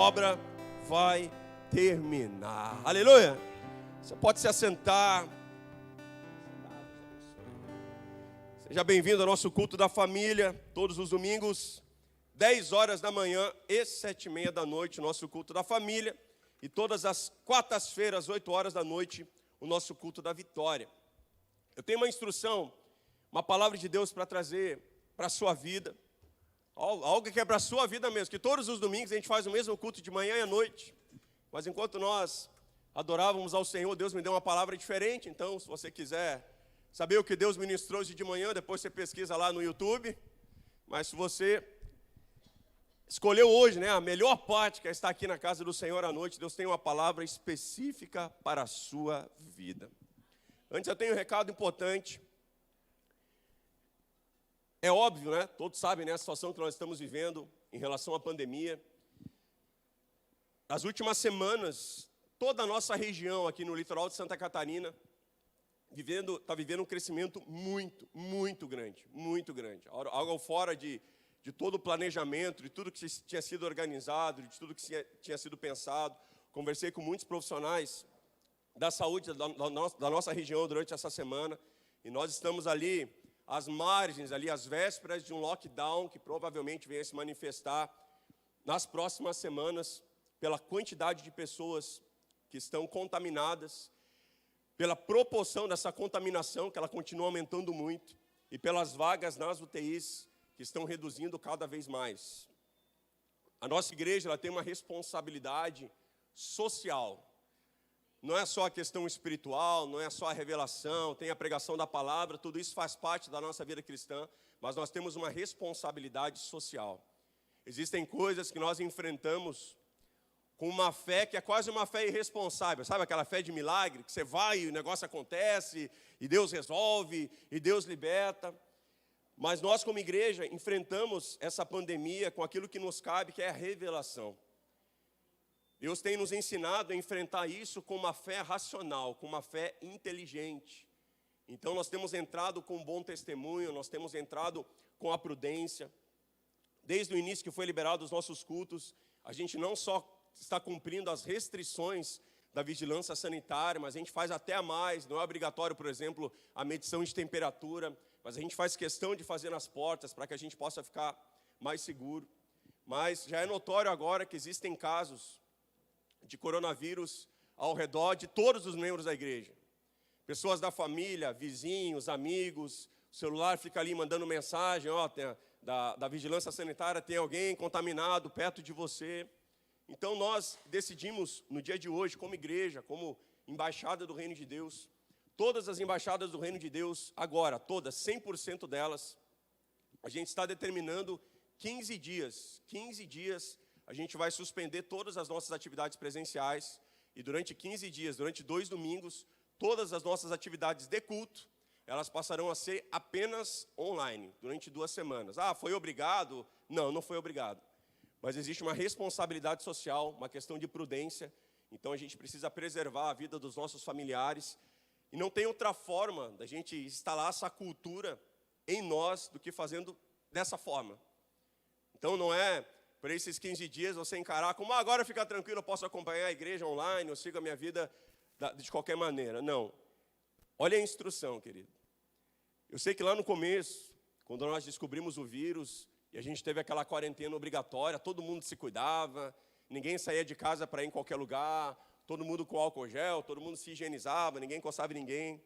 obra vai terminar. Aleluia! Você pode se assentar. Seja bem-vindo ao nosso culto da família, todos os domingos, 10 horas da manhã e 7h30 da noite, o nosso culto da família. E todas as quartas-feiras, 8 horas da noite, o nosso culto da vitória. Eu tenho uma instrução, uma palavra de Deus para trazer para a sua vida. Algo que é para a sua vida mesmo, que todos os domingos a gente faz o mesmo culto de manhã e à noite. Mas enquanto nós adorávamos ao Senhor, Deus me deu uma palavra diferente. Então, se você quiser saber o que Deus ministrou hoje de manhã, depois você pesquisa lá no YouTube. Mas se você escolheu hoje, a melhor parte, que é estar aqui na casa do Senhor à noite, Deus tem uma palavra específica para a sua vida. Antes eu tenho um recado importante. É óbvio, todos sabem, a situação que nós estamos vivendo em relação à pandemia. Nas últimas semanas, toda a nossa região aqui no litoral de Santa Catarina está vivendo um crescimento muito grande, algo fora de todo o planejamento, de tudo que tinha sido organizado, de tudo que tinha sido pensado. Conversei com muitos profissionais da saúde da nossa região durante essa semana, e nós estamos ali às margens, às vésperas de um lockdown que provavelmente venha se manifestar nas próximas semanas, pela quantidade de pessoas que estão contaminadas, pela proporção dessa contaminação, que ela continua aumentando muito, e pelas vagas nas UTIs, que estão reduzindo cada vez mais. A nossa igreja ela tem uma responsabilidade social. Não é só a questão espiritual, não é só a revelação, tem a pregação da palavra, tudo isso faz parte da nossa vida cristã, mas nós temos uma responsabilidade social. Existem coisas que nós enfrentamos com uma fé que é quase uma fé irresponsável, sabe aquela fé de milagre, que você vai e o negócio acontece, e Deus resolve, e Deus liberta. Mas nós como igreja enfrentamos essa pandemia com aquilo que nos cabe, que é a revelação. Deus tem nos ensinado a enfrentar isso com uma fé racional, com uma fé inteligente. Então nós temos entrado com um bom testemunho, nós temos entrado com a prudência. Desde o início que foi liberado os nossos cultos, a gente não só está cumprindo as restrições da vigilância sanitária, mas a gente faz até a mais. Não é obrigatório, por exemplo, a medição de temperatura, mas a gente faz questão de fazer nas portas para que a gente possa ficar mais seguro. Mas já é notório agora que existem casos de coronavírus ao redor de todos os membros da igreja. Pessoas da família, vizinhos, amigos, o celular fica ali mandando mensagem, da vigilância sanitária, tem alguém contaminado perto de você. Então nós decidimos no dia de hoje, como igreja, como embaixada do Reino de Deus, todas as embaixadas do Reino de Deus, agora, todas, 100% delas, a gente está determinando 15 dias a gente vai suspender todas as nossas atividades presenciais, e durante 15 dias, durante 2 domingos, todas as nossas atividades de culto, elas passarão a ser apenas online, durante 2 semanas. Foi obrigado? Não foi obrigado. Mas existe uma responsabilidade social, uma questão de prudência, então a gente precisa preservar a vida dos nossos familiares, e não tem outra forma da gente instalar essa cultura em nós do que fazendo dessa forma. Então não é por esses 15 dias você encarar como agora fica tranquilo, eu posso acompanhar a igreja online, eu sigo a minha vida de qualquer maneira. Não. Olha a instrução, querido. Eu sei que lá no começo, quando nós descobrimos o vírus, e a gente teve aquela quarentena obrigatória, todo mundo se cuidava, ninguém saía de casa para ir em qualquer lugar, todo mundo com álcool gel, todo mundo se higienizava, ninguém encostava em ninguém.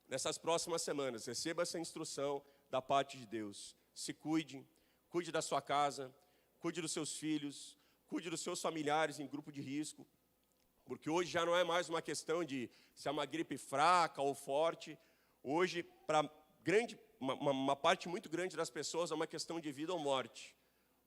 Nessas próximas semanas, receba essa instrução da parte de Deus. Se cuide, cuide da sua casa, cuide dos seus filhos, cuide dos seus familiares em grupo de risco, porque hoje já não é mais uma questão de se é uma gripe fraca ou forte. Hoje, para uma parte muito grande das pessoas, é uma questão de vida ou morte.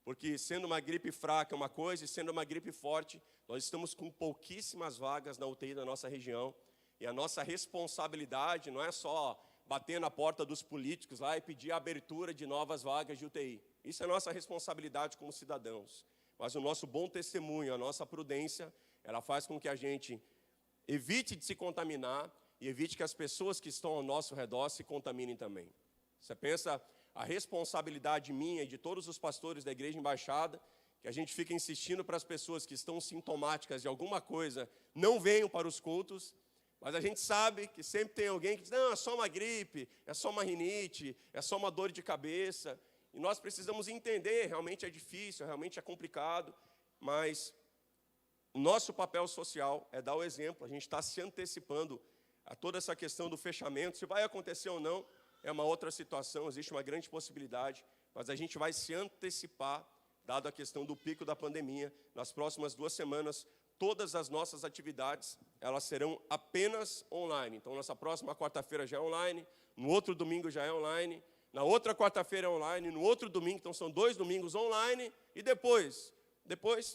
Porque sendo uma gripe fraca é uma coisa, e sendo uma gripe forte, nós estamos com pouquíssimas vagas na UTI da nossa região, e a nossa responsabilidade não é só bater na porta dos políticos lá e pedir a abertura de novas vagas de UTI. Isso é nossa responsabilidade como cidadãos. Mas o nosso bom testemunho, a nossa prudência, ela faz com que a gente evite de se contaminar e evite que as pessoas que estão ao nosso redor se contaminem também. Você pensa a responsabilidade minha e de todos os pastores da Igreja Embaixada, que a gente fica insistindo para as pessoas que estão sintomáticas de alguma coisa, não venham para os cultos, mas a gente sabe que sempre tem alguém que diz, não, é só uma gripe, é só uma rinite, é só uma dor de cabeça. E nós precisamos entender, realmente é difícil, realmente é complicado, mas o nosso papel social é dar o exemplo. A gente está se antecipando a toda essa questão do fechamento. Se vai acontecer ou não, é uma outra situação, existe uma grande possibilidade, mas a gente vai se antecipar, dado a questão do pico da pandemia. Nas próximas 2 semanas, todas as nossas atividades, elas serão apenas online. Então, nossa próxima quarta-feira já é online, no outro domingo já é online, na outra quarta-feira é online, no outro domingo, então são 2 domingos online, e depois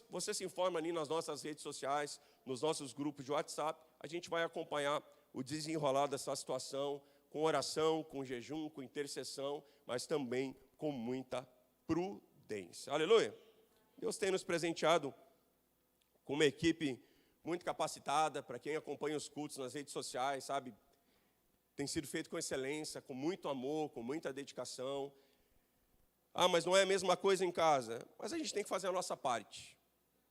você se informa ali nas nossas redes sociais, nos nossos grupos de WhatsApp, a gente vai acompanhar o desenrolar dessa situação, com oração, com jejum, com intercessão, mas também com muita prudência. Aleluia! Deus tem nos presenteado com uma equipe muito capacitada. Para quem acompanha os cultos nas redes sociais, sabe, tem sido feito com excelência, com muito amor, com muita dedicação. Ah, mas não é a mesma coisa em casa. Mas a gente tem que fazer a nossa parte,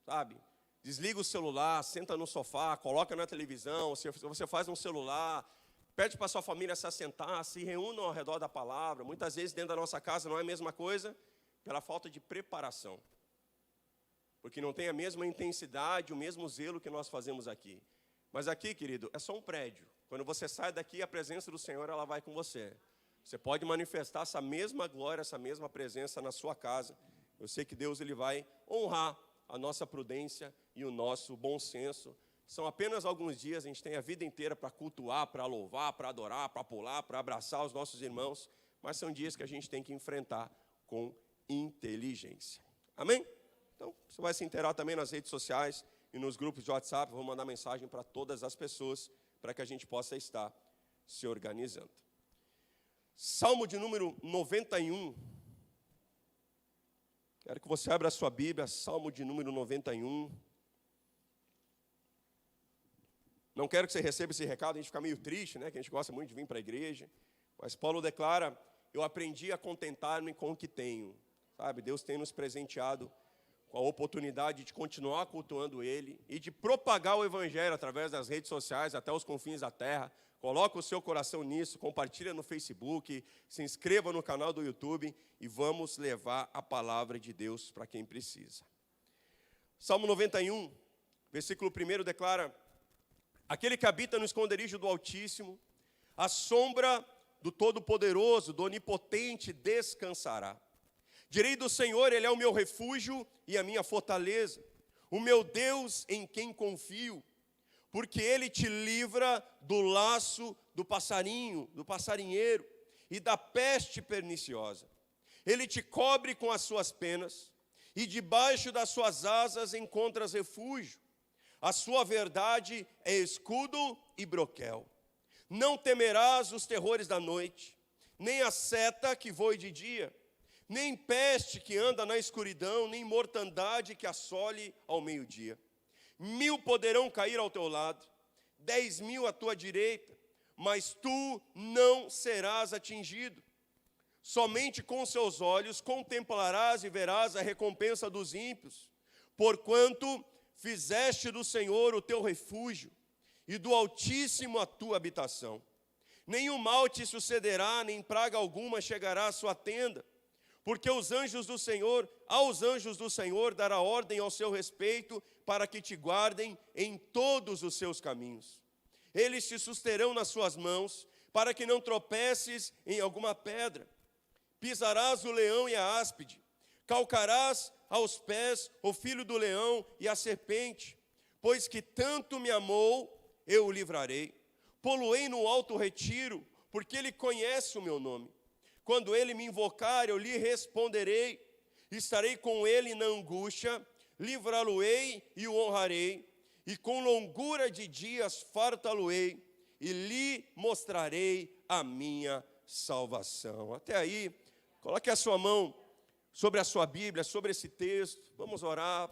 sabe? Desliga o celular, senta no sofá, coloca na televisão, você faz no celular, pede para a sua família se assentar, se reúnam ao redor da palavra. Muitas vezes dentro da nossa casa não é a mesma coisa, pela falta de preparação. Porque não tem a mesma intensidade, o mesmo zelo que nós fazemos aqui. Mas aqui, querido, é só um prédio. Quando você sai daqui, a presença do Senhor, ela vai com você. Você pode manifestar essa mesma glória, essa mesma presença na sua casa. Eu sei que Deus ele vai honrar a nossa prudência e o nosso bom senso. São apenas alguns dias, a gente tem a vida inteira para cultuar, para louvar, para adorar, para pular, para abraçar os nossos irmãos. Mas são dias que a gente tem que enfrentar com inteligência. Amém? Então, você vai se inteirar também nas redes sociais e nos grupos de WhatsApp. Vou mandar mensagem para todas as pessoas, para que a gente possa estar se organizando. Salmo de número 91. Quero que você abra a sua Bíblia, Salmo de número 91. Não quero que você receba esse recado, a gente fica meio triste, né? Que a gente gosta muito de vir para a igreja. Mas Paulo declara, eu aprendi a contentar-me com o que tenho. Sabe, Deus tem nos presenteado com a oportunidade de continuar cultuando Ele e de propagar o Evangelho através das redes sociais até os confins da terra. Coloca o seu coração nisso, compartilha no Facebook, se inscreva no canal do YouTube e vamos levar a palavra de Deus para quem precisa. Salmo 91, versículo 1 declara, aquele que habita no esconderijo do Altíssimo, a sombra do Todo-Poderoso, do Onipotente descansará. Direi do Senhor, Ele é o meu refúgio e a minha fortaleza, o meu Deus em quem confio, porque Ele te livra do laço do passarinho, do passarinheiro e da peste perniciosa. Ele te cobre com as suas penas e debaixo das suas asas encontras refúgio. A sua verdade é escudo e broquel. Não temerás os terrores da noite, nem a seta que voe de dia, nem peste que anda na escuridão, nem mortandade que assole ao meio-dia. 1000 poderão cair ao teu lado, 10.000 à tua direita, mas tu não serás atingido. Somente com seus olhos contemplarás e verás a recompensa dos ímpios, porquanto fizeste do Senhor o teu refúgio, e do Altíssimo a tua habitação. Nenhum mal te sucederá, nem praga alguma chegará à sua tenda, porque aos anjos do Senhor dará ordem ao seu respeito, para que te guardem em todos os seus caminhos. Eles te susterão nas suas mãos, para que não tropeces em alguma pedra. Pisarás o leão e a áspide, calcarás aos pés o filho do leão e a serpente, pois que tanto me amou, eu o livrarei. Pô-lo-ei no alto retiro, porque ele conhece o meu nome. Quando ele me invocar, eu lhe responderei. Estarei com ele na angústia, livrá-lo-ei e o honrarei. E com longura de dias fartá-lo-ei, e lhe mostrarei a minha salvação. Até aí, coloque a sua mão sobre a sua Bíblia, sobre esse texto. Vamos orar.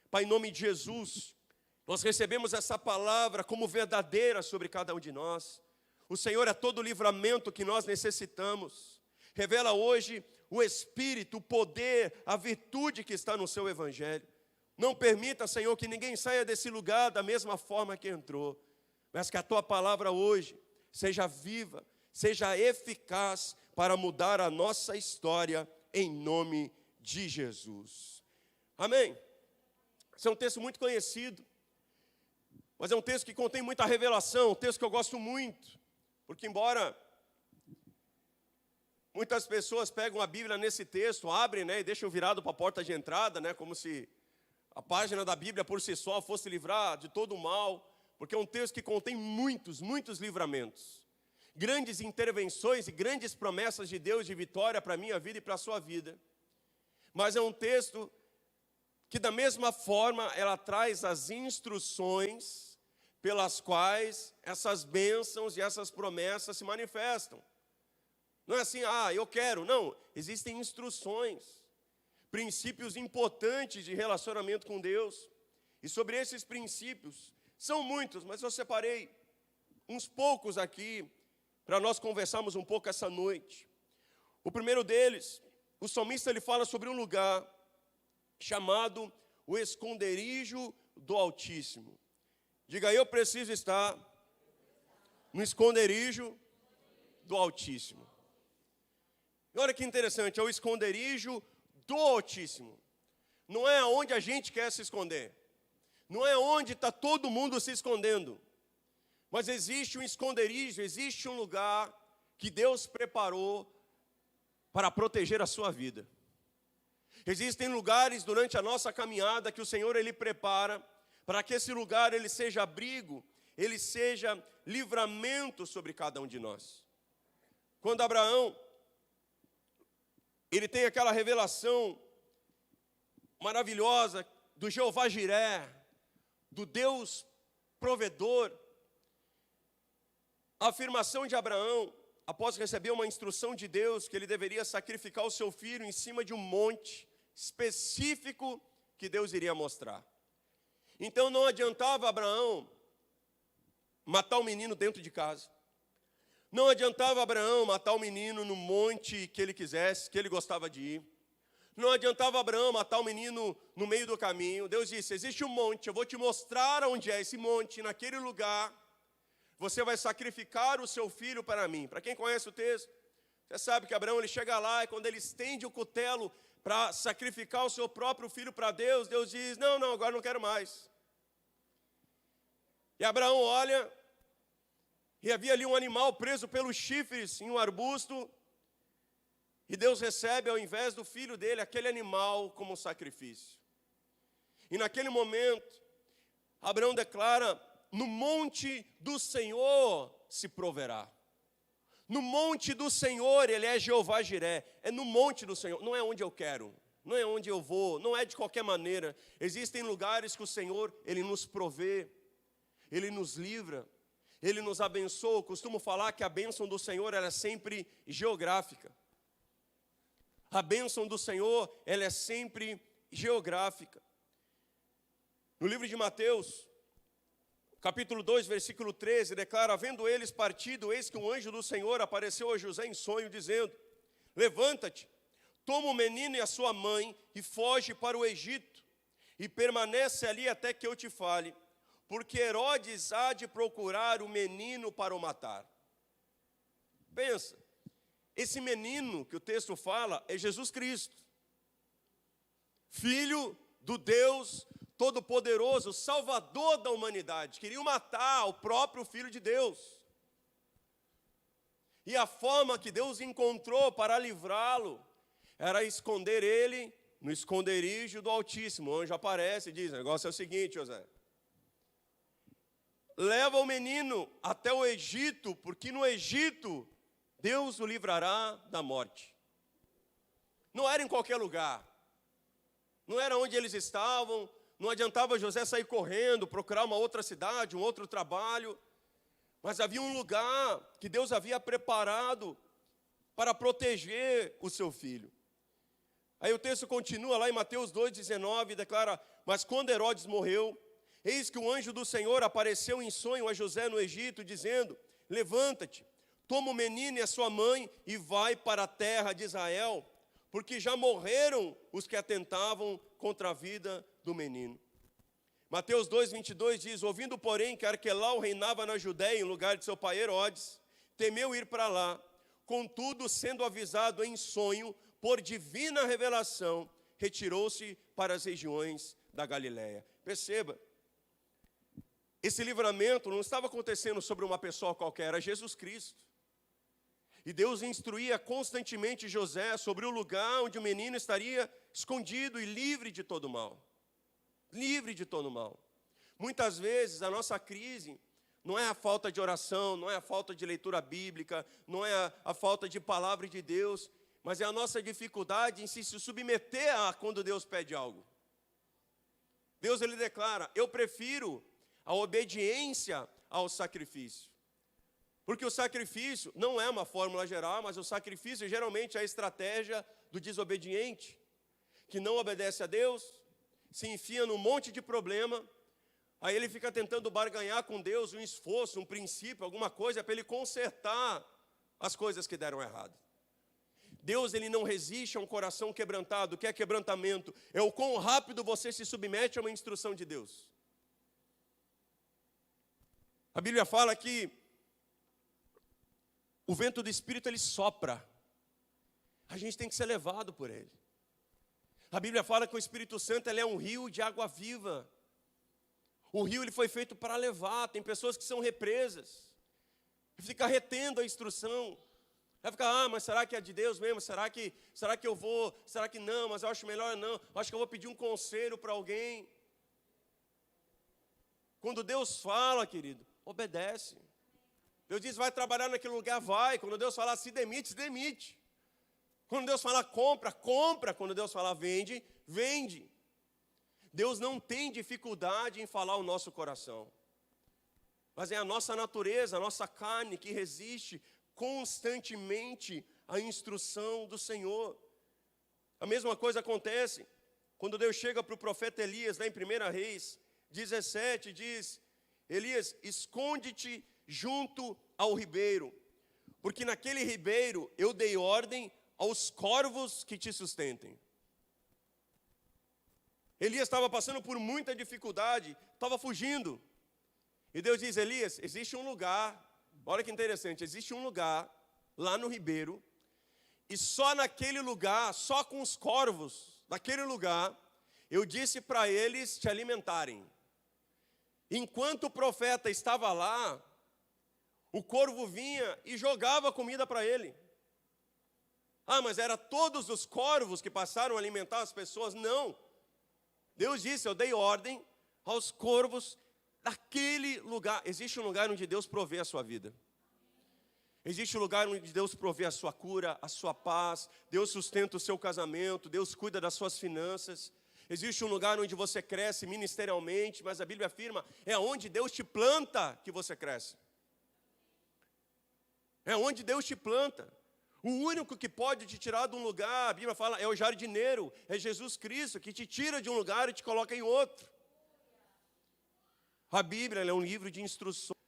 Pai, em nome de Jesus, nós recebemos essa palavra como verdadeira sobre cada um de nós. O Senhor é todo o livramento que nós necessitamos. Revela hoje o Espírito, o poder, a virtude que está no seu Evangelho. Não permita, Senhor, que ninguém saia desse lugar da mesma forma que entrou, mas que a Tua palavra hoje seja viva, seja eficaz para mudar a nossa história, em nome de Jesus. Amém? Esse é um texto muito conhecido, mas é um texto que contém muita revelação, um texto que eu gosto muito, porque embora muitas pessoas pegam a Bíblia nesse texto, abrem, né, e deixam virado para a porta de entrada, né, como se a página da Bíblia por si só fosse livrar de todo o mal, porque é um texto que contém muitos livramentos, grandes intervenções e grandes promessas de Deus de vitória para a minha vida e para a sua vida. Mas é um texto que da mesma forma ela traz as instruções pelas quais essas bênçãos e essas promessas se manifestam. Não é assim, eu quero. Não, existem instruções, princípios importantes de relacionamento com Deus. E sobre esses princípios, são muitos, mas eu separei uns poucos aqui para nós conversarmos um pouco essa noite. O primeiro deles, o salmista ele fala sobre um lugar chamado o esconderijo do Altíssimo. Diga, eu preciso estar no esconderijo do Altíssimo. E olha que interessante, é o esconderijo do Altíssimo. Não é onde a gente quer se esconder. Não é onde está todo mundo se escondendo. Mas existe um esconderijo, existe um lugar que Deus preparou para proteger a sua vida. Existem lugares durante a nossa caminhada que o Senhor ele prepara para que esse lugar ele seja abrigo, ele seja livramento sobre cada um de nós. Quando Abraão ele tem aquela revelação maravilhosa do Jeová Jiré, do Deus provedor, a afirmação de Abraão, após receber uma instrução de Deus, que ele deveria sacrificar o seu filho em cima de um monte específico que Deus iria mostrar. Então não adiantava Abraão matar o menino dentro de casa. Não adiantava Abraão matar o menino no monte que ele quisesse, que ele gostava de ir. Não adiantava Abraão matar o menino no meio do caminho. Deus disse, existe um monte, eu vou te mostrar onde é esse monte, naquele lugar. Você vai sacrificar o seu filho para mim. Para quem conhece o texto, você sabe que Abraão ele chega lá e quando ele estende o cutelo para sacrificar o seu próprio filho para Deus, Deus diz, não, agora não quero mais. E Abraão olha, e havia ali um animal preso pelos chifres em um arbusto, e Deus recebe, ao invés do filho dele, aquele animal como sacrifício. E naquele momento, Abraão declara, no monte do Senhor se proverá. No monte do Senhor, ele é Jeová Jiré. É no monte do Senhor, não é onde eu quero, não é onde eu vou, não é de qualquer maneira. Existem lugares que o Senhor, ele nos provê, ele nos livra, ele nos abençoa. Eu costumo falar que a bênção do Senhor, ela é sempre geográfica. A bênção do Senhor, ela é sempre geográfica. No livro de Mateus, capítulo 2, versículo 13, declara, havendo eles partido, eis que um anjo do Senhor apareceu a José em sonho, dizendo, levanta-te, toma o menino e a sua mãe, e foge para o Egito, e permanece ali até que eu te fale, porque Herodes há de procurar o menino para o matar. Pensa, esse menino que o texto fala é Jesus Cristo, Filho do Deus Todo-Poderoso, Salvador da humanidade. Queriam matar o próprio Filho de Deus. E a forma que Deus encontrou para livrá-lo era esconder ele no esconderijo do Altíssimo. O anjo aparece e diz, o negócio é o seguinte, José. Leva o menino até o Egito, porque no Egito Deus o livrará da morte. Não era em qualquer lugar. Não era onde eles estavam. Não adiantava José sair correndo, procurar uma outra cidade, um outro trabalho. Mas havia um lugar que Deus havia preparado para proteger o seu filho. Aí o texto continua lá em Mateus 2,19, declara, mas quando Herodes morreu, eis que o anjo do Senhor apareceu em sonho a José no Egito, dizendo, levanta-te, toma o menino e a sua mãe e vai para a terra de Israel, porque já morreram os que atentavam contra a vida do menino. Mateus 2:22 diz: ouvindo, porém, que Arquelau reinava na Judéia em lugar de seu pai Herodes, temeu ir para lá. Contudo, sendo avisado em sonho, por divina revelação, retirou-se para as regiões da Galiléia. Perceba, esse livramento não estava acontecendo sobre uma pessoa qualquer, era Jesus Cristo. E Deus instruía constantemente José sobre o lugar onde o menino estaria escondido e livre de todo mal. Livre de todo mal. Muitas vezes a nossa crise não é a falta de oração, não é a falta de leitura bíblica, não é a falta de palavra de Deus, mas é a nossa dificuldade em se submeter a quando Deus pede algo. Deus, ele declara: eu prefiro a obediência ao sacrifício. Porque o sacrifício não é uma fórmula geral, mas o sacrifício geralmente é a estratégia do desobediente, que não obedece a Deus, se enfia num monte de problema, aí ele fica tentando barganhar com Deus um esforço, um princípio, alguma coisa para ele consertar as coisas que deram errado. Deus, ele não resiste a um coração quebrantado. O que é quebrantamento? É o quão rápido você se submete a uma instrução de Deus. A Bíblia fala que o vento do Espírito, ele sopra. A gente tem que ser levado por ele. A Bíblia fala que o Espírito Santo, ele é um rio de água viva. O rio, ele foi feito para levar. Tem pessoas que são represas. Fica retendo a instrução. Vai ficar: mas será que é de Deus mesmo? Será que eu vou? Será que não? Mas eu acho melhor não. Acho que eu vou pedir um conselho para alguém. Quando Deus fala, querido, obedece. Deus diz: vai trabalhar naquele lugar, vai. Quando Deus falar se demite, se demite. Quando Deus falar compra, compra. Quando Deus falar vende, vende. Deus não tem dificuldade em falar o nosso coração. Mas é a nossa natureza, a nossa carne que resiste constantemente à instrução do Senhor. A mesma coisa acontece quando Deus chega para o profeta Elias, lá em 1 Reis 17, diz: Elias, esconde-te junto ao ribeiro, porque naquele ribeiro eu dei ordem aos corvos que te sustentem. Elias estava passando por muita dificuldade, estava fugindo. E Deus diz: Elias, existe um lugar, olha que interessante, existe um lugar lá no ribeiro, e só naquele lugar, só com os corvos daquele lugar, eu disse para eles te alimentarem. Enquanto o profeta estava lá, o corvo vinha e jogava comida para ele. Mas era todos os corvos que passaram a alimentar as pessoas? Não. Deus disse: eu dei ordem aos corvos daquele lugar. Existe um lugar onde Deus provê a sua vida. Existe um lugar onde Deus provê a sua cura, a sua paz. Deus sustenta o seu casamento. Deus cuida das suas finanças. Existe um lugar onde você cresce ministerialmente, mas a Bíblia afirma: é onde Deus te planta que você cresce. É onde Deus te planta. O único que pode te tirar de um lugar, a Bíblia fala, é o jardineiro, é Jesus Cristo, que te tira de um lugar e te coloca em outro. A Bíblia é um livro de instruções,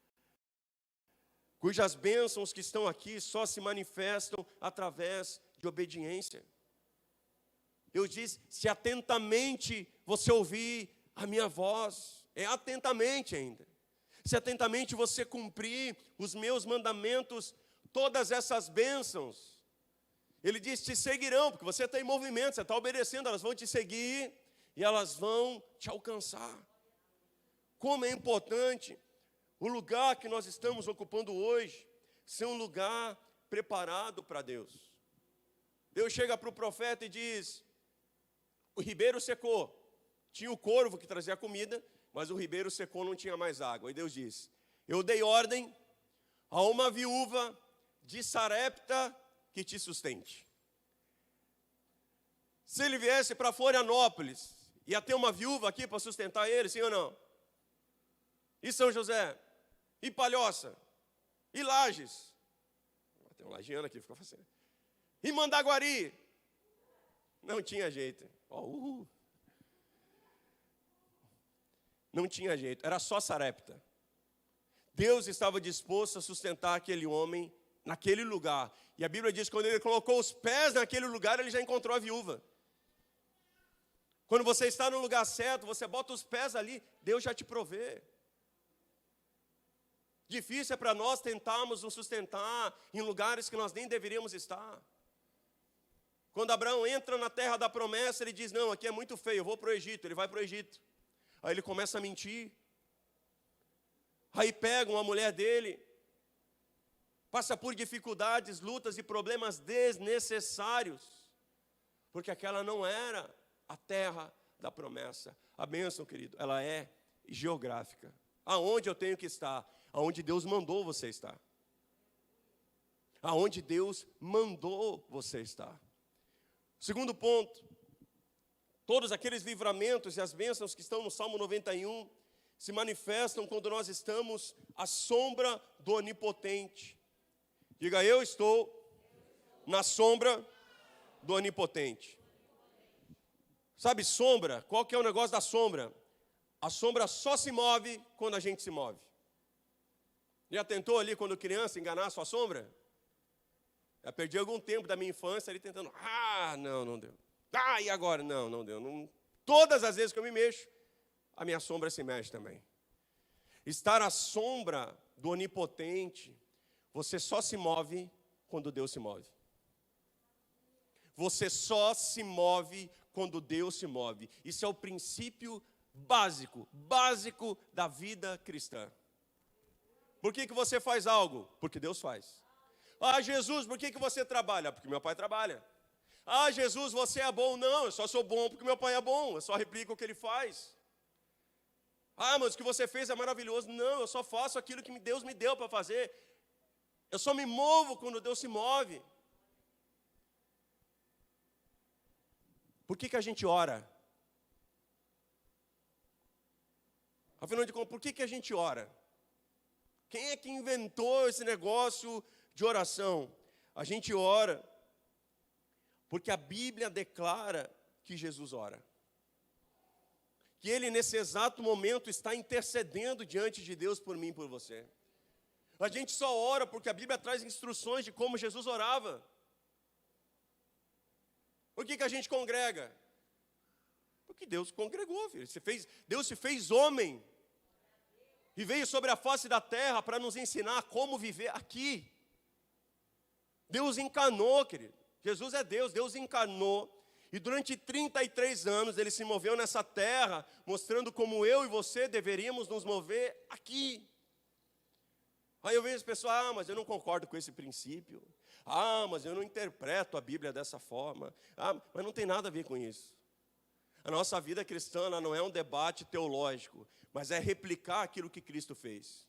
cujas bênçãos que estão aqui só se manifestam através de obediência. Deus diz: se atentamente você ouvir a minha voz, é atentamente ainda. Se atentamente você cumprir os meus mandamentos, todas essas bênçãos, ele diz, te seguirão, porque você está em movimento, você está obedecendo, elas vão te seguir e elas vão te alcançar. Como é importante o lugar que nós estamos ocupando hoje ser um lugar preparado para Deus. Deus chega para o profeta e diz: o ribeiro secou. Tinha o corvo que trazia comida, mas o ribeiro secou, não tinha mais água. E Deus diz: eu dei ordem a uma viúva de Sarepta que te sustente. Se ele viesse para Florianópolis, ia ter uma viúva aqui para sustentar ele, sim ou não? E São José? E Palhoça? E Lages? Tem um lagiano aqui, ficou fácil. E Mandaguari? Não tinha jeito. Não tinha jeito, era só Sarepta. Deus estava disposto a sustentar aquele homem naquele lugar. E a Bíblia diz que quando ele colocou os pés naquele lugar, ele já encontrou a viúva. Quando você está no lugar certo, você bota os pés ali, Deus já te provê. Difícil é para nós tentarmos nos sustentar em lugares que nós nem deveríamos estar. Quando Abraão entra na terra da promessa, ele diz, não, aqui é muito feio, eu vou para o Egito. Ele vai para o Egito. Aí ele começa a mentir. Aí pegam a mulher dele, passa por dificuldades, lutas e problemas desnecessários, porque aquela não era a terra da promessa. A bênção, querido, ela é geográfica. Aonde eu tenho que estar? Aonde Deus mandou você estar. Aonde Deus mandou você estar. Segundo ponto, todos aqueles livramentos e as bênçãos que estão no Salmo 91 se manifestam quando nós estamos à sombra do Onipotente. Diga, eu estou na sombra do Onipotente. Sabe, sombra, qual que é o negócio da sombra? A sombra só se move quando a gente se move. Já tentou ali, quando criança, enganar a sua sombra? Já perdi algum tempo da minha infância ali tentando, não deu. E agora? Não deu. Não. Todas as vezes que eu me mexo, a minha sombra se mexe também. Estar à sombra do Onipotente, você só se move quando Deus se move. Você só se move quando Deus se move. Isso é o princípio básico da vida cristã. Por que você faz algo? Porque Deus faz. Jesus, por que você trabalha? Porque meu pai trabalha. Jesus, você é bom? Não, eu só sou bom porque meu pai é bom. Eu só replico o que ele faz. Mas o que você fez é maravilhoso. Não, eu só faço aquilo que Deus me deu para fazer. Eu só me movo quando Deus se move. Por que a gente ora? Afinal de contas, por que a gente ora? Quem é que inventou esse negócio de oração? A gente ora porque a Bíblia declara que Jesus ora. Que Ele, nesse exato momento, está intercedendo diante de Deus por mim e por você. A gente só ora porque a Bíblia traz instruções de como Jesus orava. Por que a gente congrega? Porque Deus congregou, filho. Deus se fez homem. E veio sobre a face da terra para nos ensinar como viver aqui. Deus encarnou, querido. Jesus é Deus, Deus encarnou. E durante 33 anos Ele se moveu nessa terra, mostrando como eu e você deveríamos nos mover aqui. Aí eu vejo as pessoas, mas eu não concordo com esse princípio. Mas eu não interpreto a Bíblia dessa forma. Mas não tem nada a ver com isso. A nossa vida cristã ela não é um debate teológico, mas é replicar aquilo que Cristo fez.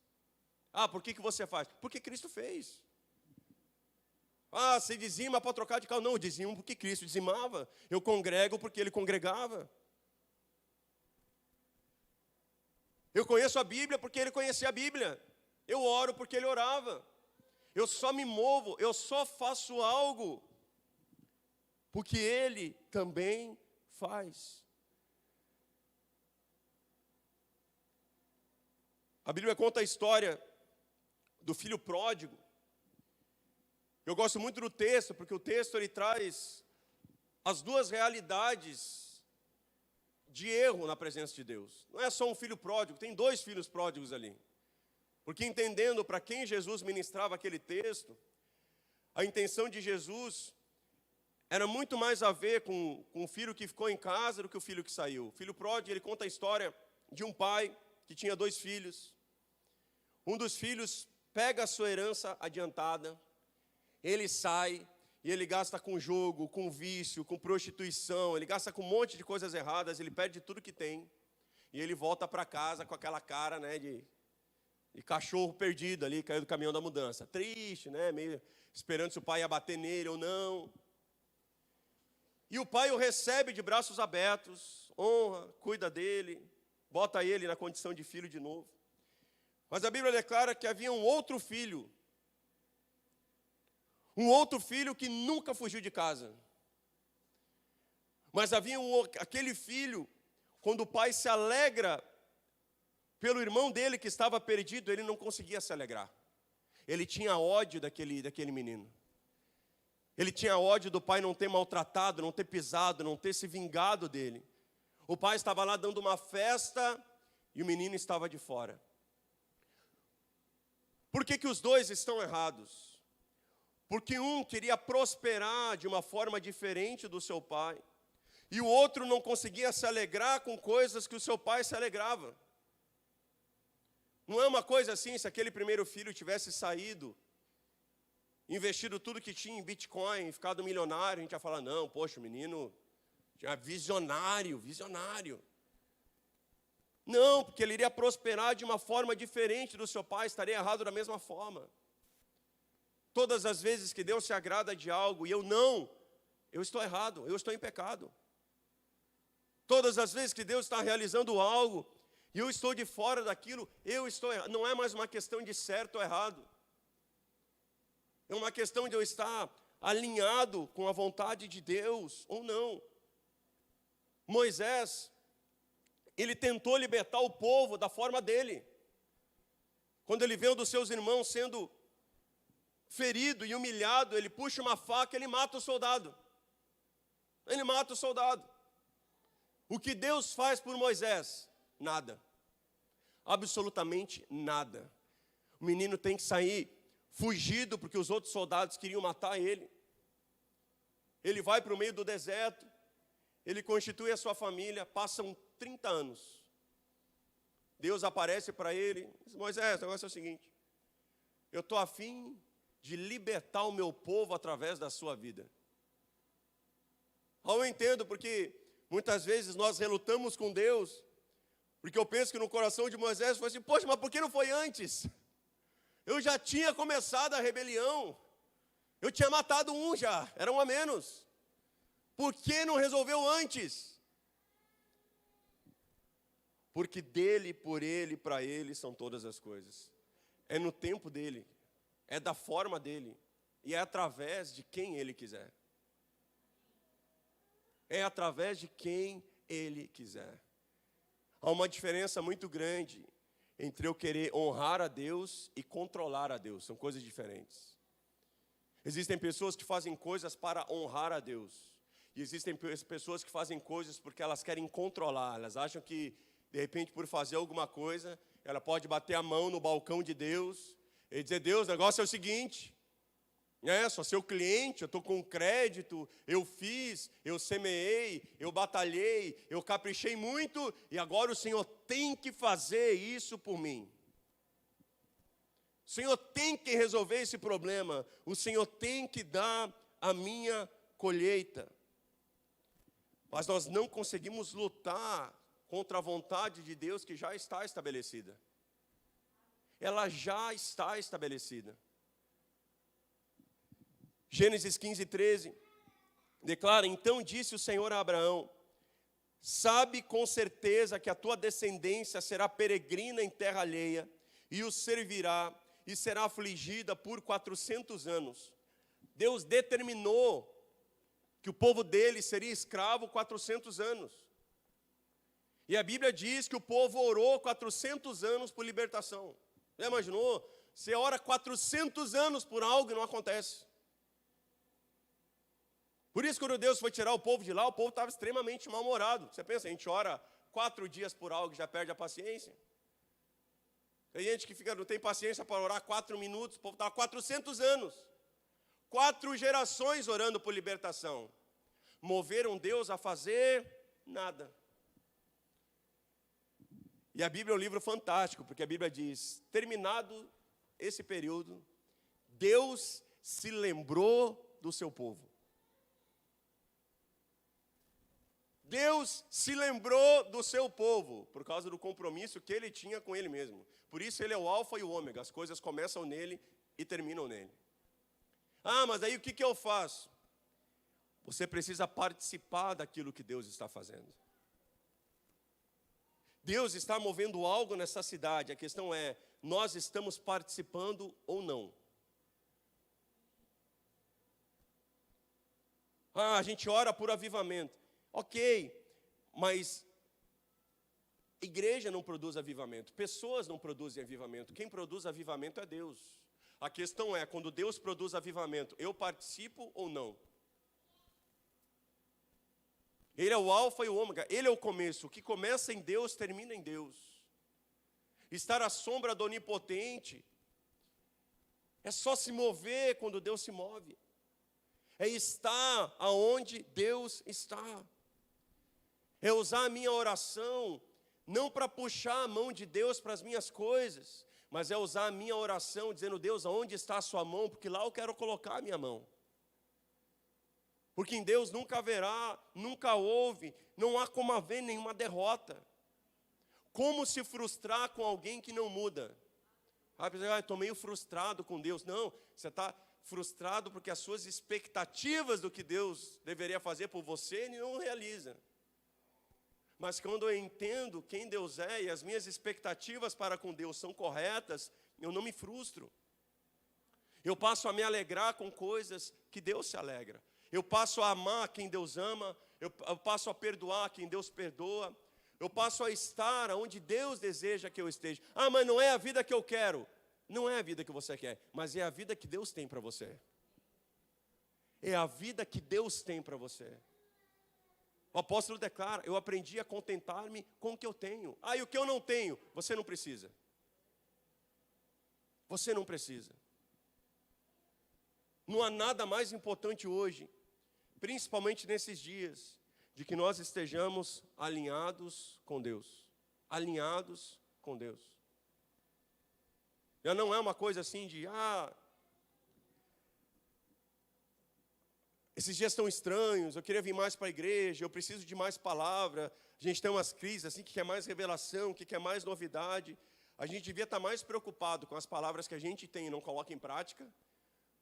Por que você faz? Porque Cristo fez. Você dizima para trocar de carro? Não, eu dizimo porque Cristo dizimava. Eu congrego porque Ele congregava. Eu conheço a Bíblia porque Ele conhecia a Bíblia. Eu oro porque Ele orava. Eu só me movo, eu só faço algo porque Ele também faz. A Bíblia conta a história do filho pródigo. Eu gosto muito do texto, porque o texto ele traz as duas realidades de erro na presença de Deus. Não é só um filho pródigo, tem dois filhos pródigos ali. Porque entendendo para quem Jesus ministrava aquele texto, a intenção de Jesus era muito mais a ver com o filho que ficou em casa do que o filho que saiu. O filho pródigo, ele conta a história de um pai que tinha dois filhos. Um dos filhos pega a sua herança adiantada, ele sai e ele gasta com jogo, com vício, com prostituição, ele gasta com um monte de coisas erradas, ele perde tudo que tem. E ele volta para casa com aquela cara, de cachorro perdido ali, caiu do caminhão da mudança. Triste, meio esperando se o pai ia bater nele ou não. E o pai o recebe de braços abertos, honra, cuida dele, bota ele na condição de filho de novo. Mas a Bíblia declara que havia um outro filho que nunca fugiu de casa. Mas havia aquele filho, quando o pai se alegra pelo irmão dele que estava perdido, ele não conseguia se alegrar. ele tinha ódio daquele menino. Ele tinha ódio do pai não ter maltratado, não ter pisado, não ter se vingado dele. O pai estava lá dando uma festa e o menino estava de fora. Por que os dois estão errados? Porque um queria prosperar de uma forma diferente do seu pai, e o outro não conseguia se alegrar com coisas que o seu pai se alegrava. Não é uma coisa assim, se aquele primeiro filho tivesse saído, investido tudo que tinha em Bitcoin, ficado milionário, a gente ia falar, não, poxa, o menino é visionário. Não, porque ele iria prosperar de uma forma diferente do seu pai, estaria errado da mesma forma. Todas as vezes que Deus se agrada de algo e eu estou errado, eu estou em pecado. Todas as vezes que Deus está realizando algo e eu estou de fora daquilo, eu estou errado. Não é mais uma questão de certo ou errado. É uma questão de eu estar alinhado com a vontade de Deus ou não. Moisés, ele tentou libertar o povo da forma dele. Quando ele vê um dos seus irmãos sendo ferido e humilhado, ele puxa uma faca, ele mata o soldado. Ele mata o soldado. O que Deus faz por Moisés? Nada. Absolutamente nada. O menino tem que sair fugido, porque os outros soldados queriam matar ele. Ele vai para o meio do deserto, ele constitui a sua família, passam 30 anos. Deus aparece para ele, diz, Moisés, o negócio é o seguinte, eu estou a fim de libertar o meu povo através da sua vida. Eu entendo, porque muitas vezes nós relutamos com Deus, porque eu penso que no coração de Moisés foi assim, poxa, mas por que não foi antes? Eu já tinha começado a rebelião. Eu tinha matado um já, era um a menos. Por que não resolveu antes? Porque dele, por ele, para ele são todas as coisas. É no tempo dele, é da forma dele, e é através de quem ele quiser. É através de quem ele quiser. Há uma diferença muito grande entre eu querer honrar a Deus e controlar a Deus. São coisas diferentes. Existem pessoas que fazem coisas para honrar a Deus. E existem pessoas que fazem coisas porque elas querem controlar. Elas acham que, de repente, por fazer alguma coisa, ela pode bater a mão no balcão de Deus e dizer, Deus, o negócio é o seguinte, sou seu cliente, eu estou com crédito, eu fiz, eu semeei, eu batalhei, eu caprichei muito, e agora o Senhor tem que fazer isso por mim. O Senhor tem que resolver esse problema, o Senhor tem que dar a minha colheita. Mas nós não conseguimos lutar contra a vontade de Deus que já está estabelecida. Ela já está estabelecida. Gênesis 15, 13, declara, então disse o Senhor a Abraão, sabe com certeza que a tua descendência será peregrina em terra alheia, e o servirá, e será afligida por 400 anos. Deus determinou que o povo dele seria escravo 400 anos. E a Bíblia diz que o povo orou 400 anos por libertação. Já imaginou? Você ora 400 anos por algo e não acontece. Por isso, quando Deus foi tirar o povo de lá, o povo estava extremamente mal-humorado. Você pensa, a gente ora 4 dias por algo e já perde a paciência? Tem gente que não tem paciência para orar 4 minutos, o povo estava 400 anos. 4 gerações orando por libertação. Moveram Deus a fazer nada. E a Bíblia é um livro fantástico, porque a Bíblia diz, terminado esse período, Deus se lembrou do seu povo. Deus se lembrou do seu povo, por causa do compromisso que ele tinha com ele mesmo. Por isso ele é o alfa e o ômega, as coisas começam nele e terminam nele. Ah, mas aí o que eu faço? Você precisa participar daquilo que Deus está fazendo. Deus está movendo algo nessa cidade, a questão é, nós estamos participando ou não? Ah, a gente ora por avivamento. Ok, mas igreja não produz avivamento, pessoas não produzem avivamento, quem produz avivamento é Deus. A questão é, quando Deus produz avivamento, eu participo ou não? Ele é o alfa e o ômega, Ele é o começo. O que começa em Deus, termina em Deus. Estar à sombra do Onipotente é só se mover quando Deus se move. É estar aonde Deus está. É usar a minha oração, não para puxar a mão de Deus para as minhas coisas, mas é usar a minha oração dizendo, Deus, aonde está a sua mão? Porque lá eu quero colocar a minha mão. Porque em Deus nunca haverá, nunca houve, não há como haver nenhuma derrota. Como se frustrar com alguém que não muda? Estou meio frustrado com Deus. Não, você está frustrado porque as suas expectativas do que Deus deveria fazer por você, Ele não realiza. Mas quando eu entendo quem Deus é e as minhas expectativas para com Deus são corretas, eu não me frustro. Eu passo a me alegrar com coisas que Deus se alegra. Eu passo a amar quem Deus ama, eu passo a perdoar quem Deus perdoa. Eu passo a estar onde Deus deseja que eu esteja. Ah, mas não é a vida que eu quero. Não é a vida que você quer, mas é a vida que Deus tem para você. É a vida que Deus tem para você. O apóstolo declara, eu aprendi a contentar-me com o que eu tenho. Ah, e o que eu não tenho? Você não precisa. Você não precisa. Não há nada mais importante hoje, principalmente nesses dias, de que nós estejamos alinhados com Deus. Alinhados com Deus. Já não é uma coisa assim de, esses dias estão estranhos, eu queria vir mais para a igreja, eu preciso de mais palavra. A gente tem umas crises assim, que quer mais revelação, que quer mais novidade. A gente devia estar mais preocupado com as palavras que a gente tem e não coloca em prática,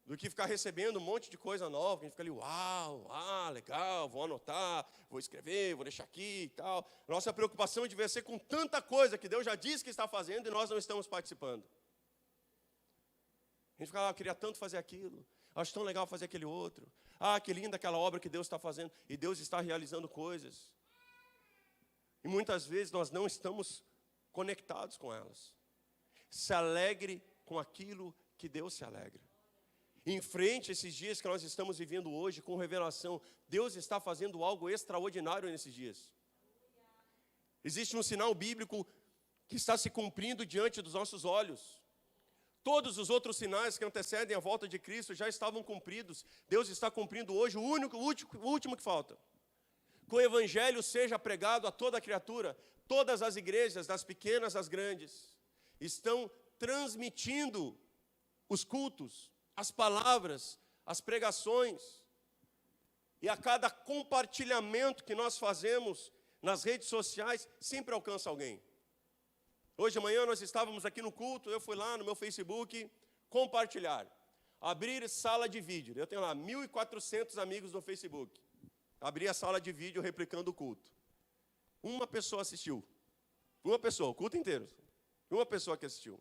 do que ficar recebendo um monte de coisa nova, que a gente fica ali, uau, legal, vou anotar, vou escrever, vou deixar aqui e tal. Nossa preocupação devia ser com tanta coisa que Deus já disse que está fazendo e nós não estamos participando. A gente fica, eu queria tanto fazer aquilo, acho tão legal fazer aquele outro. Que linda aquela obra que Deus está fazendo, e Deus está realizando coisas. E muitas vezes nós não estamos conectados com elas. Se alegre com aquilo que Deus se alegra. Em frente a esses dias que nós estamos vivendo hoje, com revelação, Deus está fazendo algo extraordinário nesses dias. Existe um sinal bíblico que está se cumprindo diante dos nossos olhos. Todos os outros sinais que antecedem a volta de Cristo já estavam cumpridos. Deus está cumprindo hoje o último que falta. Que o Evangelho seja pregado a toda criatura. Todas as igrejas, das pequenas às grandes, estão transmitindo os cultos, as palavras, as pregações. E a cada compartilhamento que nós fazemos nas redes sociais, sempre alcança alguém. Hoje de manhã nós estávamos aqui no culto, eu fui lá no meu Facebook compartilhar, abrir sala de vídeo. Eu tenho lá 1.400 amigos no Facebook. Abri a sala de vídeo replicando o culto. Uma pessoa assistiu. Uma pessoa, o culto inteiro. Uma pessoa que assistiu.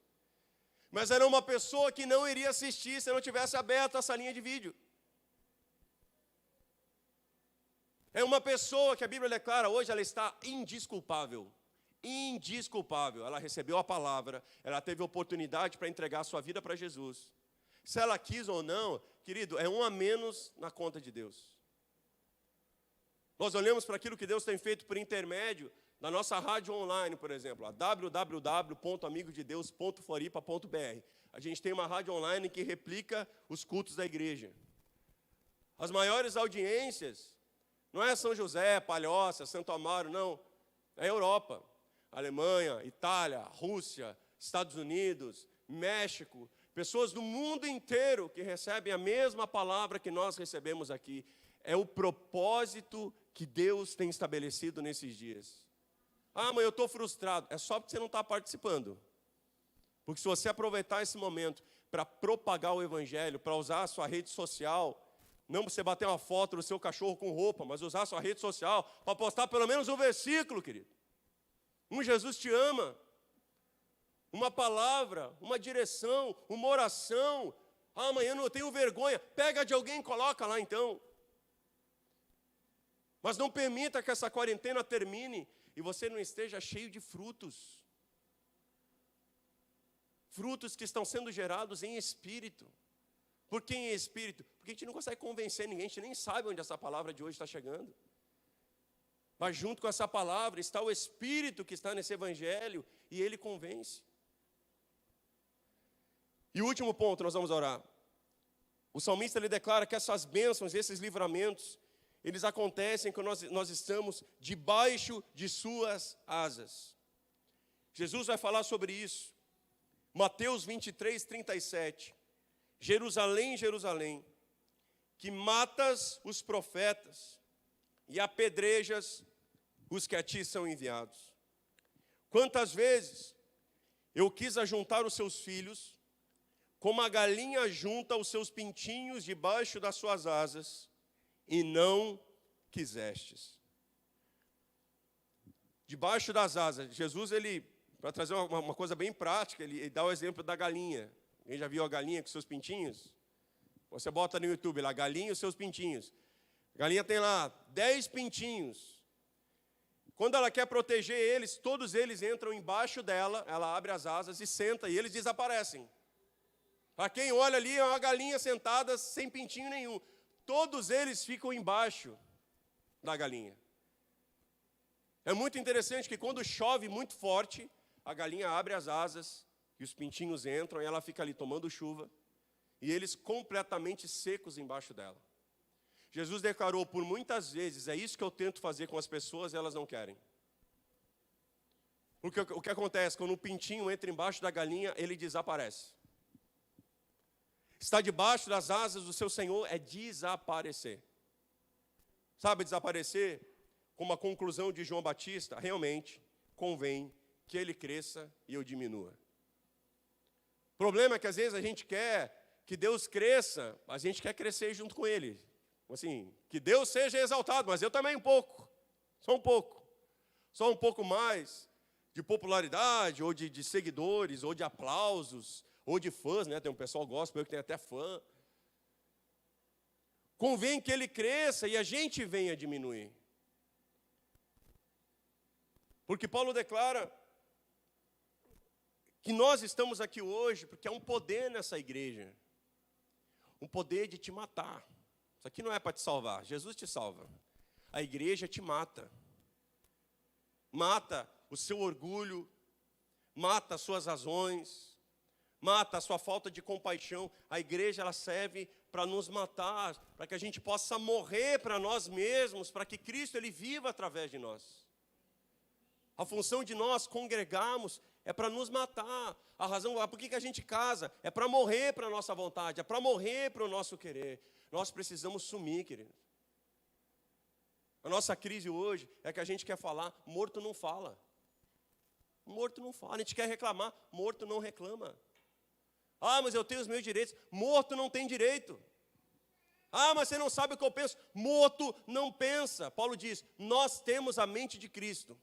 Mas era uma pessoa que não iria assistir se não tivesse aberto a salinha de vídeo. É uma pessoa que a Bíblia declara hoje, ela está indesculpável. Indesculpável. Ela recebeu a palavra, ela teve oportunidade para entregar a sua vida para Jesus. Se ela quis ou não, querido, é um a menos na conta de Deus. Nós olhamos para aquilo que Deus tem feito por intermédio da nossa rádio online, por exemplo, a www.amigodedeus.floripa.br. A gente tem uma rádio online que replica os cultos da igreja. As maiores audiências, não é São José, Palhoça, Santo Amaro, não. É Europa, Alemanha, Itália, Rússia, Estados Unidos, México. Pessoas do mundo inteiro que recebem a mesma palavra que nós recebemos aqui. É o propósito que Deus tem estabelecido nesses dias. Mas eu estou frustrado. É só porque você não está participando. Porque se você aproveitar esse momento para propagar o Evangelho, para usar a sua rede social, não para você bater uma foto do seu cachorro com roupa, mas usar a sua rede social para postar pelo menos um versículo, querido. Jesus te ama. Uma palavra, uma direção, uma oração. Amanhã eu não tenho vergonha. Pega de alguém e coloca lá então. Mas não permita que essa quarentena termine e você não esteja cheio de frutos. Frutos que estão sendo gerados em espírito. Por que em espírito? Porque a gente não consegue convencer ninguém, a gente nem sabe onde essa palavra de hoje está chegando. Mas junto com essa palavra está o Espírito que está nesse Evangelho e ele convence. E o último ponto, nós vamos orar. O salmista ele declara que essas bênçãos, esses livramentos, eles acontecem quando nós estamos debaixo de suas asas. Jesus vai falar sobre isso. Mateus 23, 37. Jerusalém, Jerusalém, que matas os profetas e apedrejas os que a ti são enviados. Quantas vezes eu quis ajuntar os seus filhos, como a galinha junta os seus pintinhos debaixo das suas asas, e não quisestes. Debaixo das asas, Jesus, para trazer uma coisa bem prática, ele dá o exemplo da galinha. Quem já viu a galinha com seus pintinhos? Você bota no YouTube lá, galinha e os seus pintinhos. A galinha tem lá 10 pintinhos. Quando ela quer proteger eles, todos eles entram embaixo dela, ela abre as asas e senta, e eles desaparecem. Para quem olha ali, é uma galinha sentada sem pintinho nenhum. Todos eles ficam embaixo da galinha. É muito interessante que quando chove muito forte, a galinha abre as asas e os pintinhos entram e ela fica ali tomando chuva e eles completamente secos embaixo dela. Jesus declarou por muitas vezes, é isso que eu tento fazer com as pessoas e elas não querem. Porque o que acontece? Quando o pintinho entra embaixo da galinha, ele desaparece. Estar debaixo das asas do seu Senhor é desaparecer. Sabe, desaparecer, como a conclusão de João Batista, realmente convém que ele cresça e eu diminua. O problema é que às vezes a gente quer que Deus cresça, mas a gente quer crescer junto com ele. Assim, que Deus seja exaltado, mas eu também um pouco, só um pouco mais de popularidade, ou de seguidores, ou de aplausos, ou de fãs, né? Tem um pessoal gospel que tem até fã. Convém que ele cresça e a gente venha diminuir. Porque Paulo declara que nós estamos aqui hoje porque há um poder nessa igreja. Um poder de te matar. Isso aqui não é para te salvar, Jesus te salva. A igreja te mata. Mata o seu orgulho, mata as suas razões, mata a sua falta de compaixão. A igreja ela serve para nos matar, para que a gente possa morrer para nós mesmos, para que Cristo ele viva através de nós. A função de nós congregarmos é para nos matar. A razão por que a gente casa é para morrer para a nossa vontade, é para morrer para o nosso querer. Nós precisamos sumir, querido. A nossa crise hoje é que a gente quer falar, morto não fala. Morto não fala. A gente quer reclamar, morto não reclama. Ah, mas eu tenho os meus direitos. Morto não tem direito. Ah, mas você não sabe o que eu penso. Morto não pensa. Paulo diz, nós temos a mente de Cristo.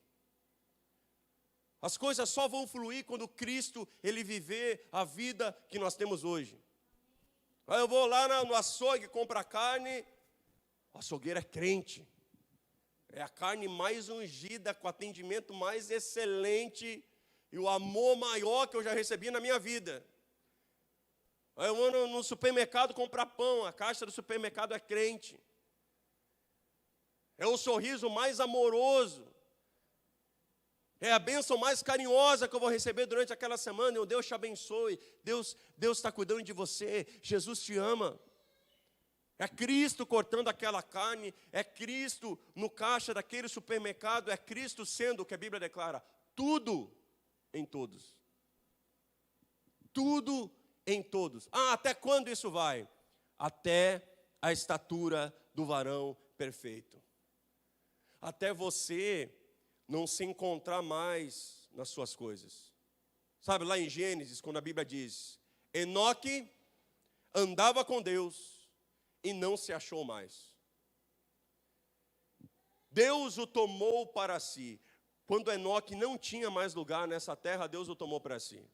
As coisas só vão fluir quando Cristo ele viver a vida que nós temos hoje. Aí eu vou lá no açougue comprar carne. O açougueiro é crente. É a carne mais ungida, com atendimento mais excelente e o amor maior que eu já recebi na minha vida. Aí eu vou no supermercado comprar pão, a caixa do supermercado é crente. É o sorriso mais amoroso. É a bênção mais carinhosa que eu vou receber durante aquela semana. E Deus te abençoe, Deus está cuidando de você, Jesus te ama. É Cristo cortando aquela carne, é Cristo no caixa daquele supermercado, é Cristo sendo o que a Bíblia declara, tudo em todos. Tudo em todos. Ah, até quando isso vai? Até a estatura do varão perfeito. Até você não se encontrar mais nas suas coisas. Sabe, lá em Gênesis, quando a Bíblia diz, Enoque andava com Deus e não se achou mais. Deus o tomou para si. Quando Enoque não tinha mais lugar nessa terra, Deus o tomou para si.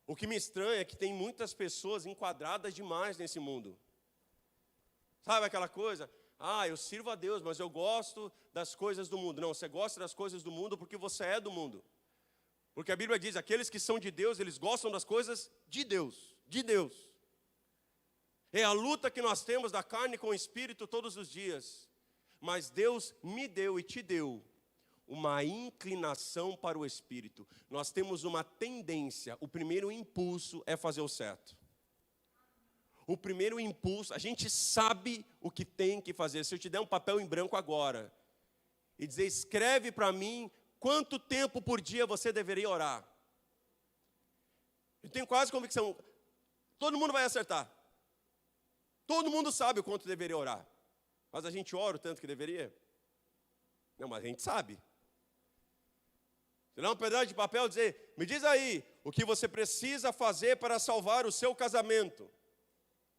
O que me estranha é que tem muitas pessoas enquadradas demais nesse mundo. Sabe aquela coisa? Ah, eu sirvo a Deus, mas eu gosto das coisas do mundo. Não, você gosta das coisas do mundo porque você é do mundo. Porque a Bíblia diz, aqueles que são de Deus, eles gostam das coisas de Deus, de Deus. É a luta que nós temos da carne com o Espírito todos os dias. Mas Deus me deu e te deu uma inclinação para o Espírito. Nós temos uma tendência, o primeiro impulso é fazer o certo. O primeiro impulso, a gente sabe o que tem que fazer. Se eu te der um papel em branco agora e dizer, escreve para mim quanto tempo por dia você deveria orar. Eu tenho quase convicção, todo mundo vai acertar. Todo mundo sabe o quanto deveria orar. Mas a gente ora o tanto que deveria? Não, mas a gente sabe. Se não, um pedaço de papel dizer, me diz aí, o que você precisa fazer para salvar o seu casamento.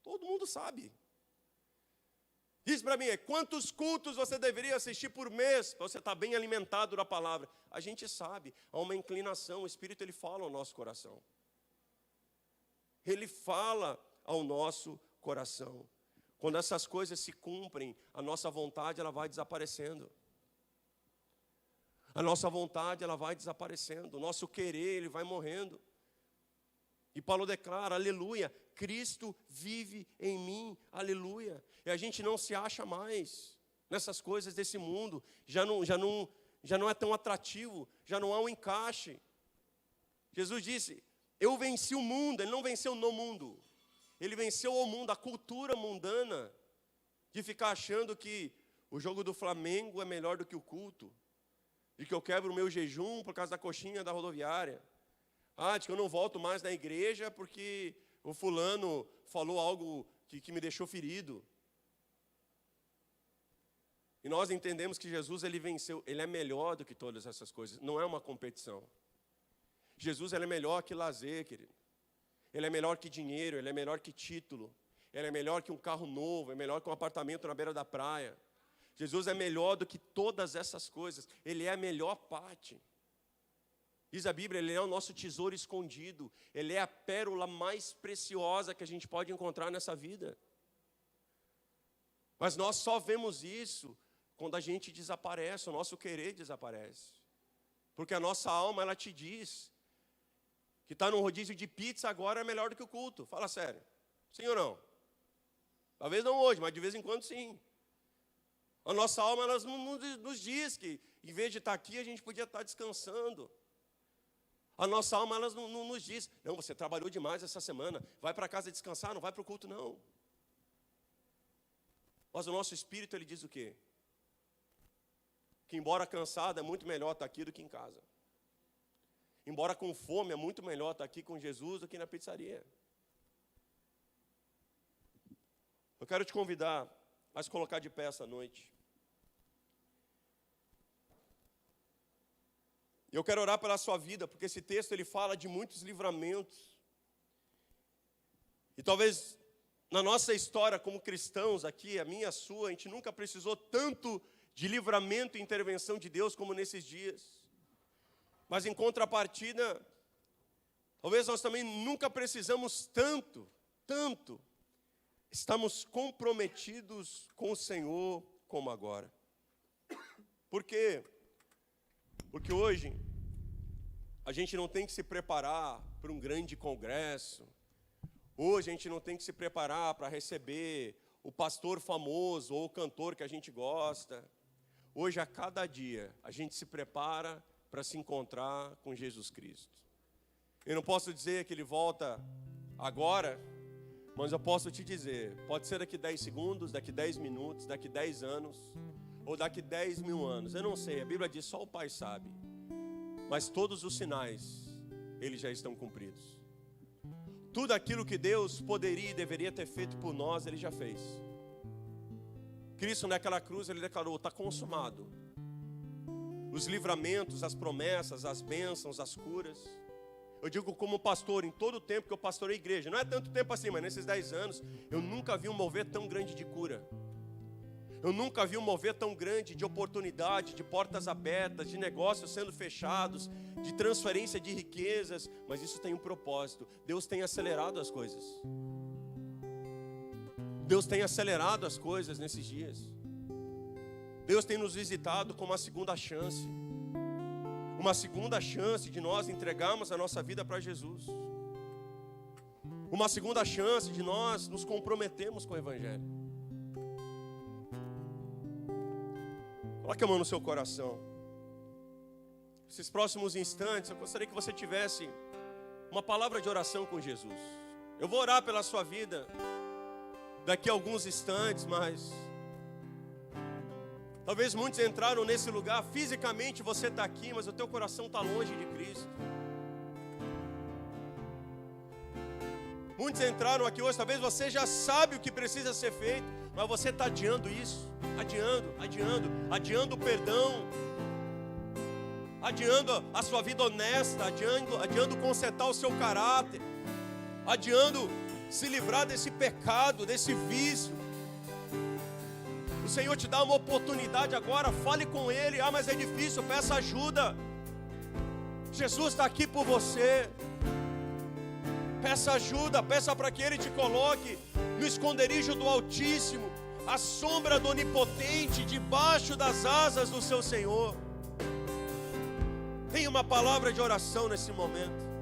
Todo mundo sabe. Diz para mim, quantos cultos você deveria assistir por mês para você estar bem alimentado da palavra? A gente sabe, há uma inclinação, o Espírito ele fala ao nosso coração. Ele fala ao nosso coração. Quando essas coisas se cumprem, a nossa vontade ela vai desaparecendo. A nossa vontade ela vai desaparecendo, o nosso querer ele vai morrendo. E Paulo declara, aleluia, Cristo vive em mim, aleluia. E a gente não se acha mais nessas coisas desse mundo, já não é tão atrativo, já não há um encaixe. Jesus disse, eu venci o mundo, ele não venceu no mundo. Ele venceu o mundo, a cultura mundana, de ficar achando que o jogo do Flamengo é melhor do que o culto, de que eu quebro o meu jejum por causa da coxinha da rodoviária, de que eu não volto mais na igreja porque o fulano falou algo que me deixou ferido. E nós entendemos que Jesus ele venceu, ele é melhor do que todas essas coisas, não é uma competição. Jesus ele é melhor que lazer, querido. Ele é melhor que dinheiro, ele é melhor que título, ele é melhor que um carro novo, é melhor que um apartamento na beira da praia. Jesus é melhor do que todas essas coisas, ele é a melhor parte. Diz a Bíblia, ele é o nosso tesouro escondido, ele é a pérola mais preciosa que a gente pode encontrar nessa vida. Mas nós só vemos isso quando a gente desaparece, o nosso querer desaparece. Porque a nossa alma, ela te diz que está num rodízio de pizza agora é melhor do que o culto. Fala sério. Sim ou não? Talvez não hoje, mas de vez em quando sim. A nossa alma ela nos diz que, em vez de estar aqui, a gente podia estar descansando. A nossa alma ela não nos diz, não, você trabalhou demais essa semana, vai para casa descansar, não vai para o culto não. Mas o nosso espírito, ele diz o quê? Que embora cansado, é muito melhor estar aqui do que em casa. Embora com fome, é muito melhor estar aqui com Jesus do que na pizzaria. Eu quero te convidar a se colocar de pé essa noite. Eu quero orar pela sua vida, porque esse texto ele fala de muitos livramentos. E talvez na nossa história como cristãos aqui, a minha, a sua, a gente nunca precisou tanto de livramento e intervenção de Deus como nesses dias. Mas em contrapartida, talvez nós também nunca precisamos tanto, estamos comprometidos com o Senhor como agora. Por quê? Porque hoje a gente não tem que se preparar para um grande congresso. Hoje a gente não tem que se preparar para receber o pastor famoso ou o cantor que a gente gosta. Hoje, a cada dia, a gente se prepara para se encontrar com Jesus Cristo. Eu não posso dizer que Ele volta agora, mas eu posso te dizer, pode ser daqui 10 segundos, daqui 10 minutos, daqui 10 anos, ou daqui 10 mil anos. Eu não sei, a Bíblia diz, só o Pai sabe. Mas todos os sinais, eles já estão cumpridos. Tudo aquilo que Deus poderia e deveria ter feito por nós, Ele já fez. Cristo naquela cruz, Ele declarou, está consumado. Os livramentos, as promessas, as bênçãos, as curas. Eu digo como pastor, em todo o tempo que eu pastorei a igreja, não é tanto tempo assim, mas nesses 10 anos, eu nunca vi um mover tão grande de cura. Eu nunca vi um mover tão grande de oportunidade, de portas abertas, de negócios sendo fechados, de transferência de riquezas, mas isso tem um propósito. Deus tem acelerado as coisas. Deus tem acelerado as coisas nesses dias. Deus tem nos visitado com uma segunda chance. uma segunda chance de nós entregarmos a nossa vida para Jesus. Uma segunda chance de nós nos comprometermos com o Evangelho. Coloque a mão no seu coração. Esses próximos instantes, eu gostaria que você tivesse uma palavra de oração com Jesus. Eu vou orar pela sua vida daqui a alguns instantes, mas talvez muitos entraram nesse lugar, fisicamente você está aqui, mas o teu coração está longe de Cristo. Muitos entraram aqui hoje, talvez você já sabe o que precisa ser feito, mas você está adiando isso, adiando o perdão, adiando a sua vida honesta, adiando consertar o seu caráter, adiando se livrar desse pecado, desse vício. O Senhor te dá uma oportunidade agora, fale com Ele. Ah, mas é difícil, peça ajuda. Jesus está aqui por você. Peça ajuda, peça para que Ele te coloque no esconderijo do Altíssimo, à sombra do Onipotente, debaixo das asas do seu Senhor. Tenha uma palavra de oração nesse momento.